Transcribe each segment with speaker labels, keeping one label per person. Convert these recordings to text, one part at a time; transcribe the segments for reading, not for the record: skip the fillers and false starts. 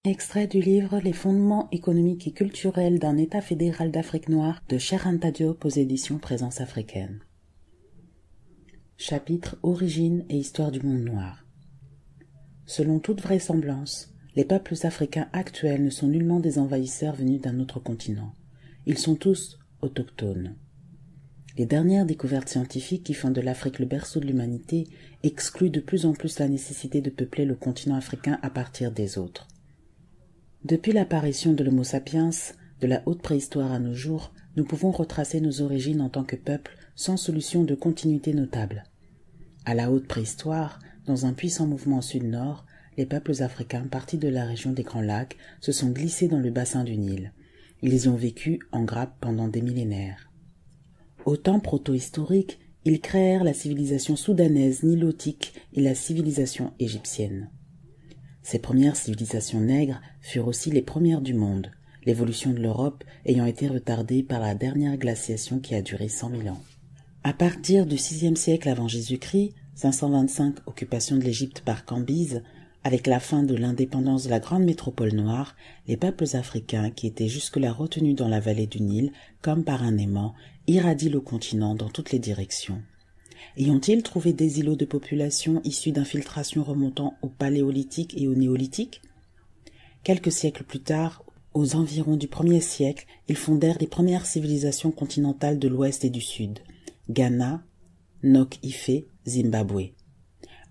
Speaker 1: Extrait du livre Les fondements économiques et culturels d'un État fédéral d'Afrique noire de Cheikh Anta Diop aux éditions Présence africaine. Chapitre Origine et histoire du monde noir. Selon toute vraisemblance, les peuples africains actuels ne sont nullement des envahisseurs venus d'un autre continent. Ils sont tous autochtones. Les dernières découvertes scientifiques qui font de l'Afrique le berceau de l'humanité excluent de plus en plus la nécessité de peupler le continent africain à partir des autres. Depuis l'apparition de l'Homo sapiens, de la haute préhistoire à nos jours, nous pouvons retracer nos origines en tant que peuple sans solution de continuité notable. À la haute préhistoire, dans un puissant mouvement sud-nord, les peuples africains partis de la région des Grands Lacs se sont glissés dans le bassin du Nil. Ils y ont vécu en grappe pendant des millénaires. Au temps proto-historique, ils créèrent la civilisation soudanaise nilotique et la civilisation égyptienne. Ces premières civilisations nègres furent aussi les premières du monde, l'évolution de l'Europe ayant été retardée par la dernière glaciation qui a duré 100 000 ans. À partir du VIe siècle avant Jésus-Christ, 525 occupation de l'Égypte par Cambyse, avec la fin de l'indépendance de la grande métropole noire, les peuples africains qui étaient jusque-là retenus dans la vallée du Nil, comme par un aimant, irradient le continent dans toutes les directions. Y ont-ils trouvé des îlots de population issus d'infiltrations remontant au Paléolithique et au Néolithique? Quelques siècles plus tard, aux environs du 1er siècle, ils fondèrent les premières civilisations continentales de l'Ouest et du Sud, Ghana, Nok-Ifé, Zimbabwe.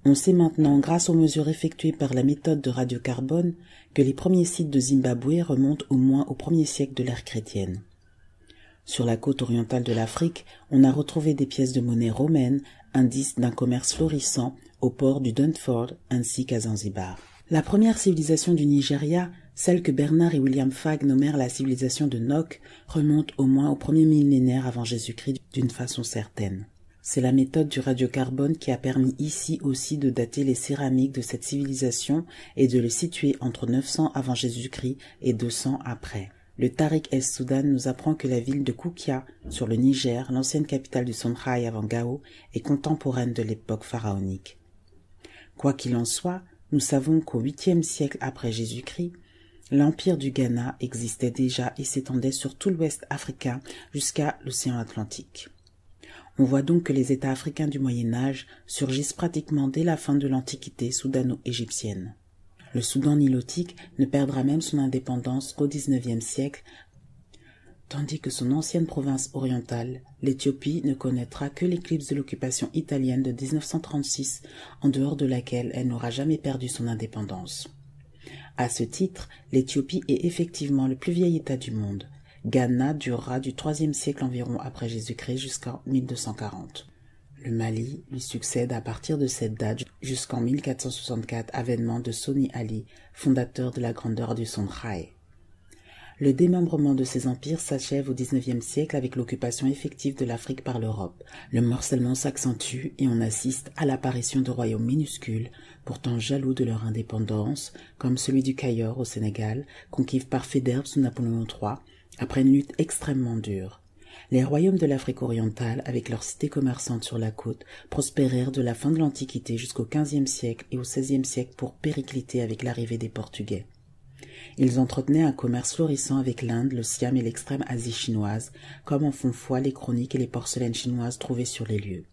Speaker 1: On sait maintenant, grâce aux mesures effectuées par la méthode de radiocarbone, que les premiers sites de Zimbabwe remontent au moins au 1er siècle de l'ère chrétienne. Sur la côte orientale de l'Afrique, on a retrouvé des pièces de monnaie romaines, indices d'un commerce florissant au port du Duntford ainsi qu'à Zanzibar. La première civilisation du Nigeria, celle que Bernard et William Fagg nommèrent la civilisation de Nok, remonte au moins au 1er millénaire avant Jésus-Christ d'une façon certaine. C'est la méthode du radiocarbone qui a permis ici aussi de dater les céramiques de cette civilisation et de le situer entre 900 avant Jésus-Christ et 200 après. Le Tariq es-Soudan nous apprend que la ville de Koukia, sur le Niger, l'ancienne capitale du Songhai avant Gao, est contemporaine de l'époque pharaonique. Quoi qu'il en soit, nous savons qu'au 8e siècle après Jésus-Christ, l'empire du Ghana existait déjà et s'étendait sur tout l'ouest africain jusqu'à l'océan Atlantique. On voit donc que les États africains du Moyen-Âge surgissent pratiquement dès la fin de l'Antiquité soudano-égyptienne. Le Soudan nilotique ne perdra même son indépendance qu'au XIXe siècle, tandis que son ancienne province orientale, l'Éthiopie, ne connaîtra que l'éclipse de l'occupation italienne de 1936, en dehors de laquelle elle n'aura jamais perdu son indépendance. À ce titre, l'Éthiopie est effectivement le plus vieil État du monde. Ghana durera du IIIe siècle environ après Jésus-Christ jusqu'en 1240. Le Mali lui succède à partir de cette date jusqu'en 1464, avènement de Soni Ali, fondateur de la grandeur du Songhai. Le démembrement de ces empires s'achève au XIXe siècle avec l'occupation effective de l'Afrique par l'Europe. Le morcellement s'accentue et on assiste à l'apparition de royaumes minuscules, pourtant jaloux de leur indépendance, comme celui du Cayor au Sénégal, conquis par Faidherbe sous Napoléon III, après une lutte extrêmement dure. Les royaumes de l'Afrique orientale, avec leurs cités commerçantes sur la côte, prospérèrent de la fin de l'Antiquité jusqu'au XVe siècle et au XVIe siècle pour péricliter avec l'arrivée des Portugais. Ils entretenaient un commerce florissant avec l'Inde, le Siam et l'extrême Asie chinoise, comme en font foi les chroniques et les porcelaines chinoises trouvées sur les lieux.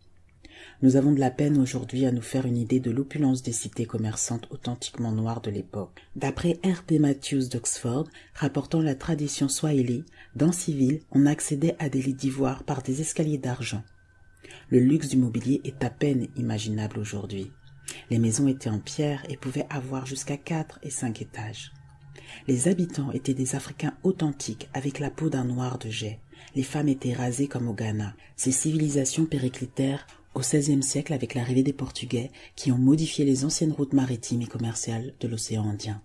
Speaker 1: Nous avons de la peine aujourd'hui à nous faire une idée de l'opulence des cités commerçantes authentiquement noires de l'époque. D'après R.P. Matthews d'Oxford, rapportant la tradition swahili, dans ces villes, on accédait à des lits d'ivoire par des escaliers d'argent. Le luxe du mobilier est à peine imaginable aujourd'hui. Les maisons étaient en pierre et pouvaient avoir jusqu'à 4 et 5 étages. Les habitants étaient des Africains authentiques avec la peau d'un noir de jais. Les femmes étaient rasées comme au Ghana. Ces civilisations périclitèrent au XVIe siècle avec l'arrivée des Portugais qui ont modifié les anciennes routes maritimes et commerciales de l'océan Indien.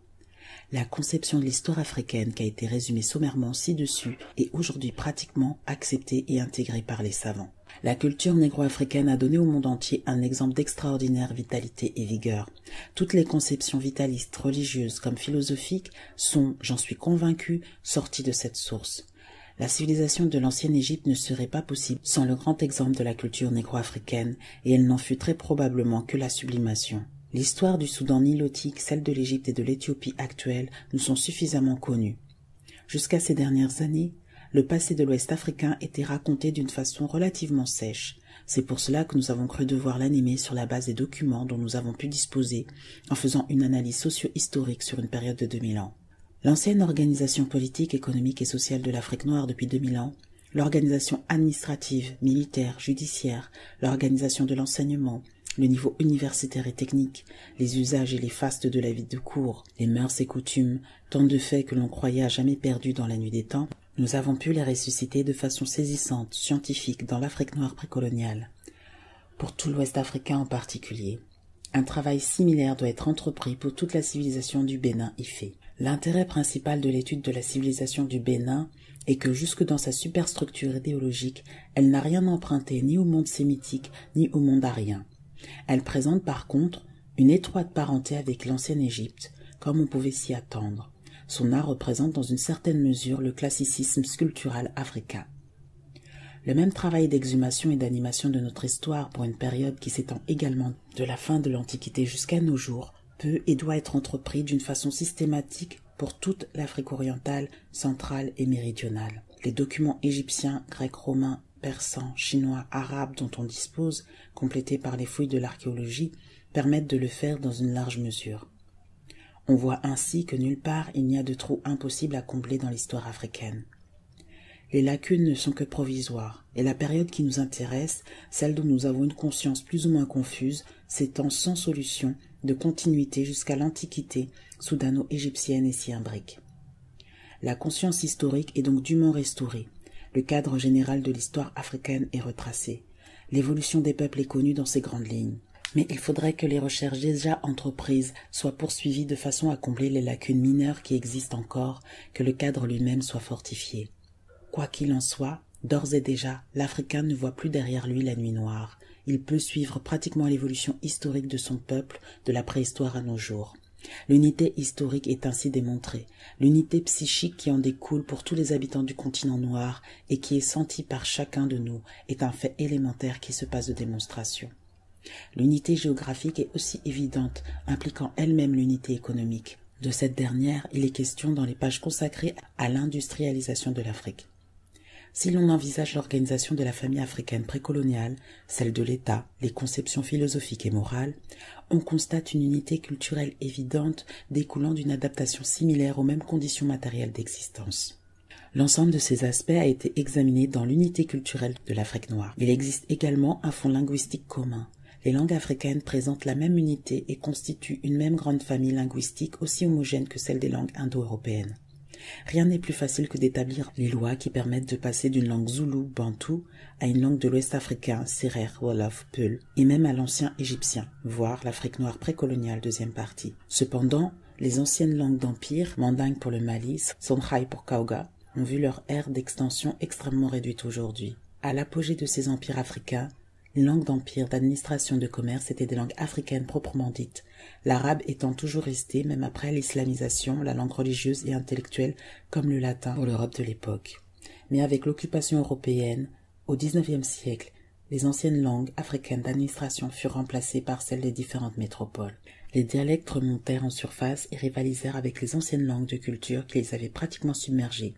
Speaker 1: La conception de l'histoire africaine qui a été résumée sommairement ci-dessus est aujourd'hui pratiquement acceptée et intégrée par les savants. La culture négro-africaine a donné au monde entier un exemple d'extraordinaire vitalité et vigueur. Toutes les conceptions vitalistes, religieuses comme philosophiques, sont, j'en suis convaincu, sorties de cette source. La civilisation de l'ancienne Égypte ne serait pas possible sans le grand exemple de la culture négro-africaine, et elle n'en fut très probablement que la sublimation. L'histoire du Soudan nilotique, celle de l'Égypte et de l'Éthiopie actuelle nous sont suffisamment connues. Jusqu'à ces dernières années, le passé de l'Ouest africain était raconté d'une façon relativement sèche. C'est pour cela que nous avons cru devoir l'animer sur la base des documents dont nous avons pu disposer en faisant une analyse socio-historique sur une période de 2000 ans. L'ancienne organisation politique, économique et sociale de l'Afrique noire depuis 2000 ans, l'organisation administrative, militaire, judiciaire, l'organisation de l'enseignement, le niveau universitaire et technique, les usages et les fastes de la vie de cour, les mœurs et coutumes, tant de faits que l'on croyait à jamais perdus dans la nuit des temps, nous avons pu les ressusciter de façon saisissante, scientifique, dans l'Afrique noire précoloniale. Pour tout l'Ouest africain en particulier, un travail similaire doit être entrepris pour toute la civilisation du Bénin-Ifé. L'intérêt principal de l'étude de la civilisation du Bénin est que jusque dans sa superstructure idéologique, elle n'a rien emprunté ni au monde sémitique ni au monde arien. Elle présente par contre une étroite parenté avec l'ancienne Égypte, comme on pouvait s'y attendre. Son art représente dans une certaine mesure le classicisme sculptural africain. Le même travail d'exhumation et d'animation de notre histoire pour une période qui s'étend également de la fin de l'Antiquité jusqu'à nos jours peut et doit être entrepris d'une façon systématique pour toute l'Afrique orientale, centrale et méridionale. Les documents égyptiens, grecs, romains, persans, chinois, arabes dont on dispose, complétés par les fouilles de l'archéologie, permettent de le faire dans une large mesure. On voit ainsi que nulle part il n'y a de trou impossible à combler dans l'histoire africaine. Les lacunes ne sont que provisoires, et la période qui nous intéresse, celle dont nous avons une conscience plus ou moins confuse, s'étend sans solution de continuité jusqu'à l'Antiquité soudano-égyptienne et s'y imbrique. La conscience historique est donc dûment restaurée. Le cadre général de l'histoire africaine est retracé. L'évolution des peuples est connue dans ses grandes lignes. Mais il faudrait que les recherches déjà entreprises soient poursuivies de façon à combler les lacunes mineures qui existent encore, que le cadre lui-même soit fortifié. Quoi qu'il en soit, d'ores et déjà, l'Africain ne voit plus derrière lui la nuit noire. Il peut suivre pratiquement l'évolution historique de son peuple de la préhistoire à nos jours. L'unité historique est ainsi démontrée, l'unité psychique qui en découle pour tous les habitants du continent noir et qui est sentie par chacun de nous est un fait élémentaire qui se passe de démonstration. L'unité géographique est aussi évidente, impliquant elle-même l'unité économique. De cette dernière, il est question dans les pages consacrées à l'industrialisation de l'Afrique. Si l'on envisage l'organisation de la famille africaine précoloniale, celle de l'État, les conceptions philosophiques et morales, on constate une unité culturelle évidente découlant d'une adaptation similaire aux mêmes conditions matérielles d'existence. L'ensemble de ces aspects a été examiné dans l'unité culturelle de l'Afrique noire. Il existe également un fond linguistique commun. Les langues africaines présentent la même unité et constituent une même grande famille linguistique aussi homogène que celle des langues indo-européennes. Rien n'est plus facile que d'établir les lois qui permettent de passer d'une langue zoulou, bantou, à une langue de l'Ouest africain, Serer, Wolof, Peul, et même à l'ancien égyptien, voire l'Afrique noire précoloniale deuxième partie. Cependant, les anciennes langues d'empire, mandingue pour le Mali, Songhai pour Kaouga, ont vu leur aire d'extension extrêmement réduite aujourd'hui. À l'apogée de ces empires africains, les langues d'empire, d'administration, de commerce étaient des langues africaines proprement dites, l'arabe étant toujours resté, même après l'islamisation, la langue religieuse et intellectuelle comme le latin pour l'Europe de l'époque. Mais avec l'occupation européenne, au XIXe siècle, les anciennes langues africaines d'administration furent remplacées par celles des différentes métropoles. Les dialectes remontèrent en surface et rivalisèrent avec les anciennes langues de culture qui les avaient pratiquement submergées.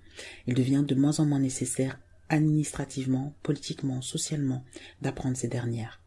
Speaker 1: Il devient de moins en moins nécessaire administrativement, politiquement, socialement, d'apprendre ces dernières.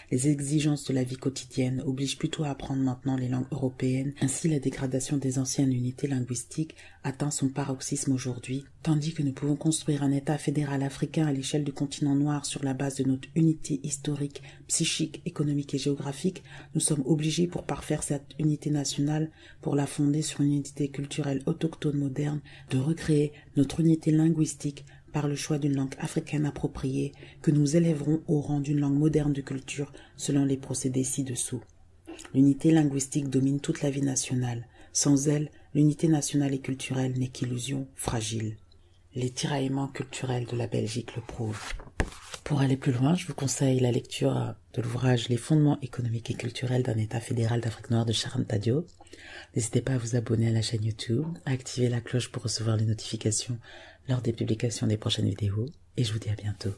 Speaker 1: Les exigences de la vie quotidienne obligent plutôt à apprendre maintenant les langues européennes, ainsi la dégradation des anciennes unités linguistiques atteint son paroxysme aujourd'hui, tandis que nous pouvons construire un État fédéral africain à l'échelle du continent noir sur la base de notre unité historique, psychique, économique et géographique, nous sommes obligés pour parfaire cette unité nationale, pour la fonder sur une unité culturelle autochtone moderne, de recréer notre unité linguistique par le choix d'une langue africaine appropriée que nous élèverons au rang d'une langue moderne de culture selon les procédés ci-dessous. L'unité linguistique domine toute la vie nationale. Sans elle, l'unité nationale et culturelle n'est qu'illusion fragile. Les tiraillements culturels de la Belgique le prouvent. Pour aller plus loin, je vous conseille la lecture de l'ouvrage « Les fondements économiques et culturels d'un État fédéral d'Afrique noire » de Sharon Tadio. N'hésitez pas à vous abonner à la chaîne YouTube, à activer la cloche pour recevoir les notifications lors des publications des prochaines vidéos, et je vous dis à bientôt.